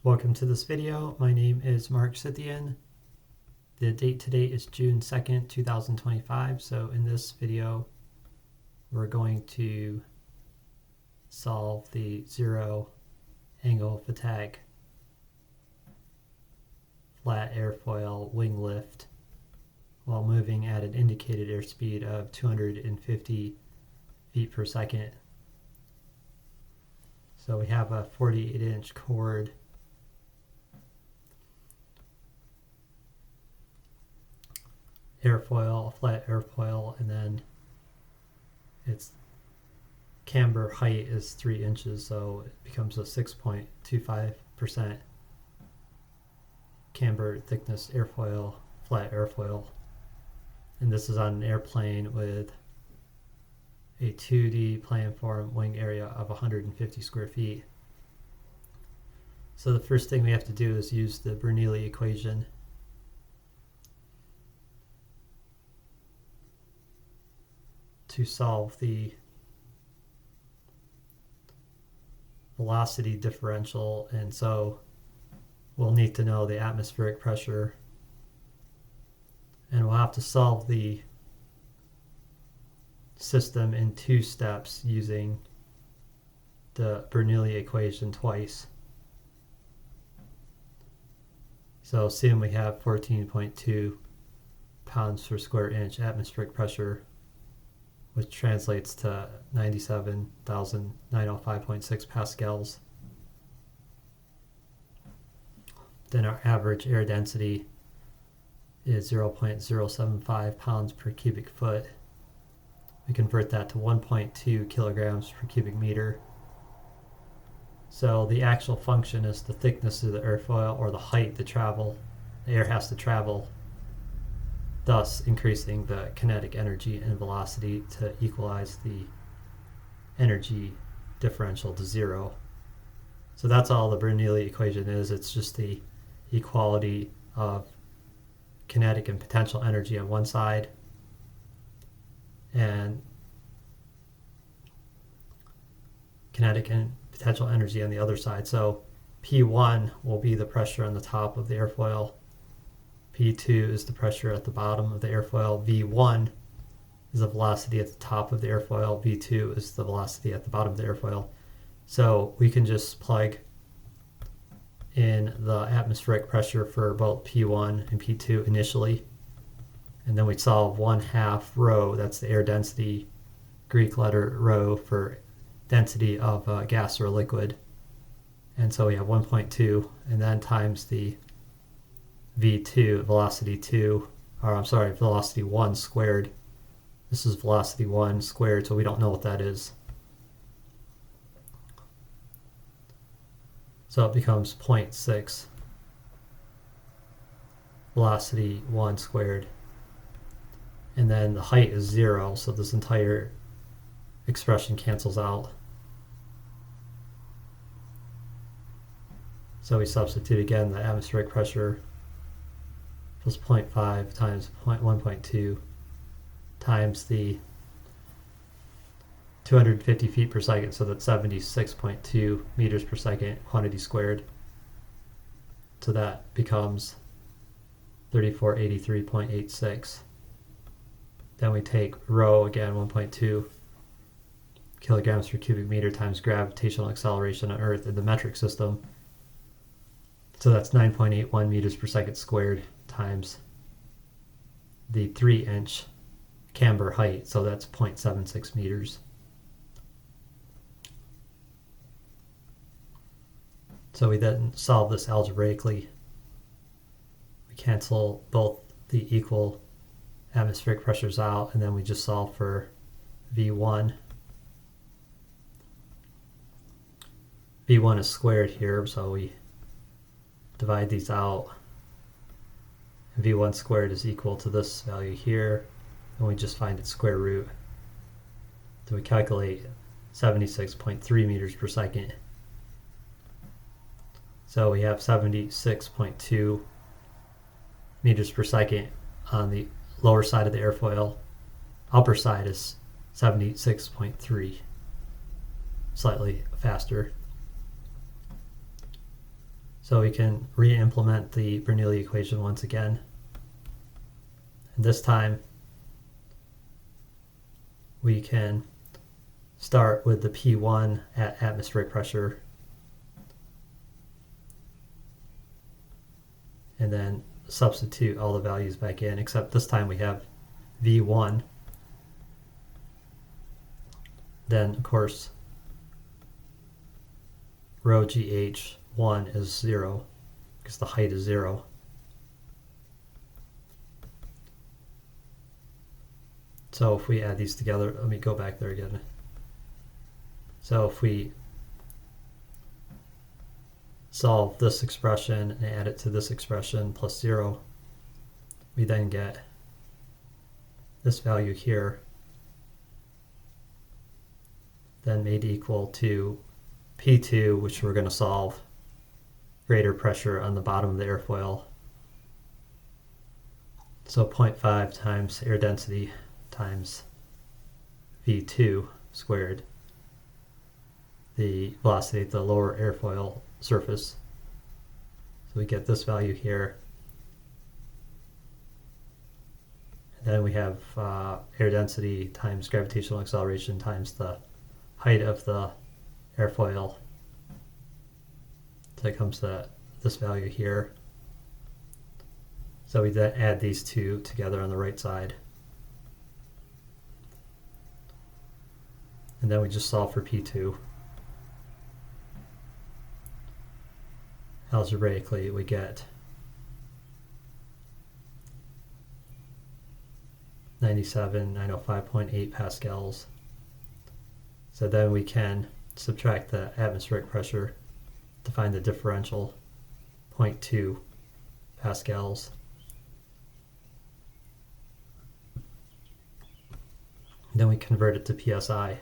Welcome to this video. My name is Mark Scythian. The date today is June 2nd, 2025. So in this video, we're going to solve the zero angle of attack flat airfoil wing lift while moving at an indicated airspeed of 250 feet per second. So we have a 48-inch cord airfoil, a flat airfoil, and then its camber height is 3 inches, so it becomes a 6.25% camber thickness airfoil, flat airfoil. And this is on an airplane with a 2D planform wing area of 150 square feet. So the first thing we have to do is use the Bernoulli equation to solve the velocity differential, and so we'll need to know the atmospheric pressure, and we'll have to solve the system in 2 steps using the Bernoulli equation twice. So assume we have 14.2 pounds per square inch atmospheric pressure, which translates to 97,905.6 pascals. Then our average air density is 0.075 pounds per cubic foot. We convert that to 1.2 kilograms per cubic meter. So the actual function is the thickness of the airfoil, or the height the air has to travel, thus increasing the kinetic energy and velocity to equalize the energy differential to 0. So that's all the Bernoulli equation is. It's just the equality of kinetic and potential energy on one side and kinetic and potential energy on the other side. So P1 will be the pressure on the top of the airfoil. P2 is the pressure at the bottom of the airfoil. V1 is the velocity at the top of the airfoil. V2 is the velocity at the bottom of the airfoil. So we can just plug in the atmospheric pressure for both P1 and P2 initially, and then we solve 1/2 rho, that's the air density, Greek letter rho for density of a gas or liquid. And so we have 1.2, and then times the V2, velocity 1 squared. This is velocity 1 squared, so we don't know what that is. So it becomes 0.6 velocity 1 squared. And then the height is 0, so this entire expression cancels out. So we substitute again the atmospheric pressure plus 0.5 times 1.2 times the 250 feet per second, so that's 76.2 meters per second quantity squared. So that becomes 3483.86. Then we take rho again, 1.2 kilograms per cubic meter times gravitational acceleration on Earth in the metric system. So that's 9.81 meters per second squared times the 3-inch camber height, so that's 0.76 meters. So we then solve this algebraically. We cancel both the equal atmospheric pressures out, and then we just solve for V1. V1 is squared here, so we divide these out. And V1 squared is equal to this value here, and we just find its square root. So we calculate 76.3 meters per second. So we have 76.2 meters per second on the lower side of the airfoil. Upper side is 76.3, slightly faster. So we can re-implement the Bernoulli equation once again. And this time we can start with the P1 at atmospheric pressure and then substitute all the values back in, except this time we have V1. Then of course rho GH1 is 0 because the height is 0. So if we add these together, let me go back there again. So if we solve this expression and add it to this expression plus 0, we then get this value here, then made equal to P2, which we're going to solve, greater pressure on the bottom of the airfoil. So 0.5 times air density times V2 squared, the velocity at the lower airfoil surface. So we get this value here. And then we have air density times gravitational acceleration times the height of the airfoil. So it comes to this value here. So we then add these two together on the right side. And then we just solve for P2. Algebraically, we get 97,905.8 pascals. So then we can subtract the atmospheric pressure to find the differential, 0.2 pascals. And then we convert it to PSI.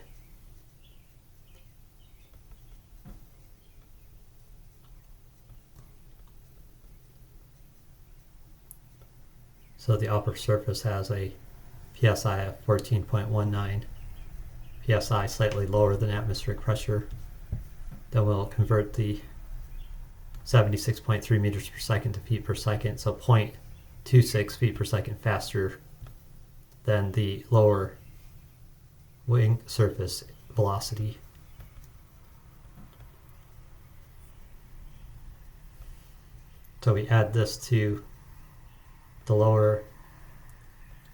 So the upper surface has a PSI of 14.19, PSI slightly lower than atmospheric pressure. Then we'll convert the 76.3 meters per second to feet per second, so 0.26 feet per second faster than the lower wing surface velocity. So we add this to the lower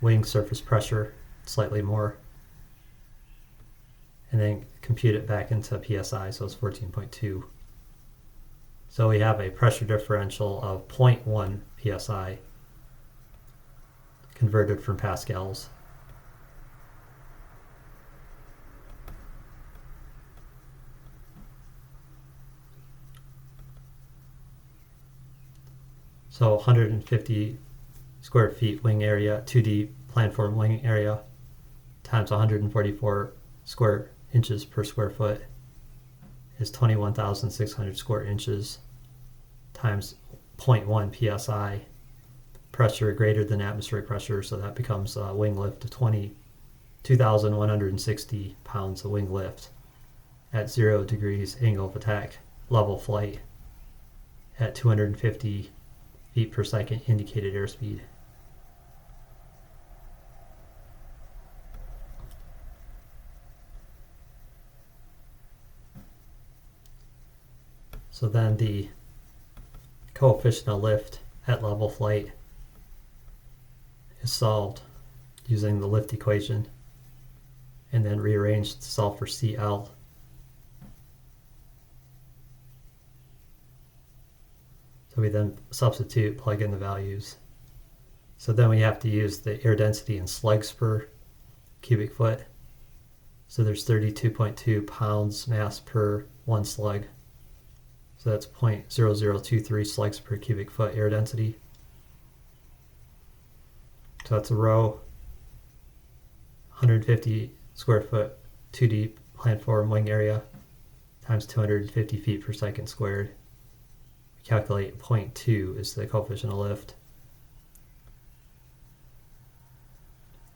wing surface pressure, slightly more, and then compute it back into PSI, so it's 14.2. So we have a pressure differential of 0.1 PSI converted from pascals. So 150 square feet wing area, 2D planform wing area, times 144 square inches per square foot is 21,600 square inches times 0.1 psi, pressure greater than atmospheric pressure, so that becomes a wing lift of 22,160 pounds of wing lift at 0 degrees angle of attack, level flight at 250 feet per second indicated airspeed. So then the coefficient of lift at level flight is solved using the lift equation and then rearranged to solve for CL. So we then substitute, plug in the values. So then we have to use the air density in slugs per cubic foot. So there's 32.2 pounds mass per one slug. So that's 0.0023 slugs per cubic foot air density. So that's a row, 150 square foot 2D planform wing area times 250 feet per second squared. We calculate 0.2 is the coefficient of lift.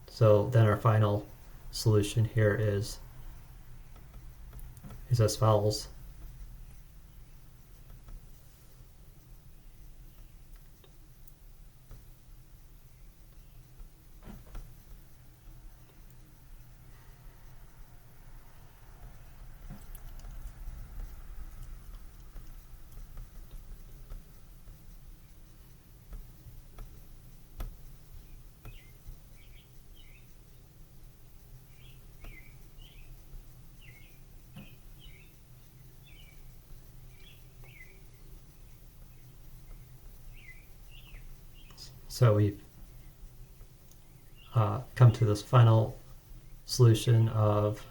So then our final solution here is as follows. So we've come to this final solution of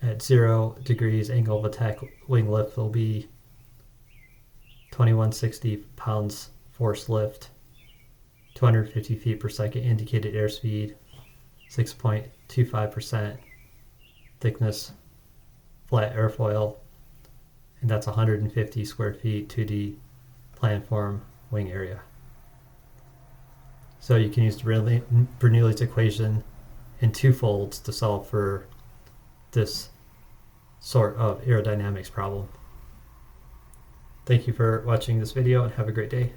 at 0 degrees angle of attack wing lift will be 2160 pounds force lift, 250 feet per second indicated airspeed, 6.25% thickness flat airfoil, and that's 150 square feet 2D planform wing area. So you can use Bernoulli's equation in two folds to solve for this sort of aerodynamics problem. Thank you for watching this video and have a great day.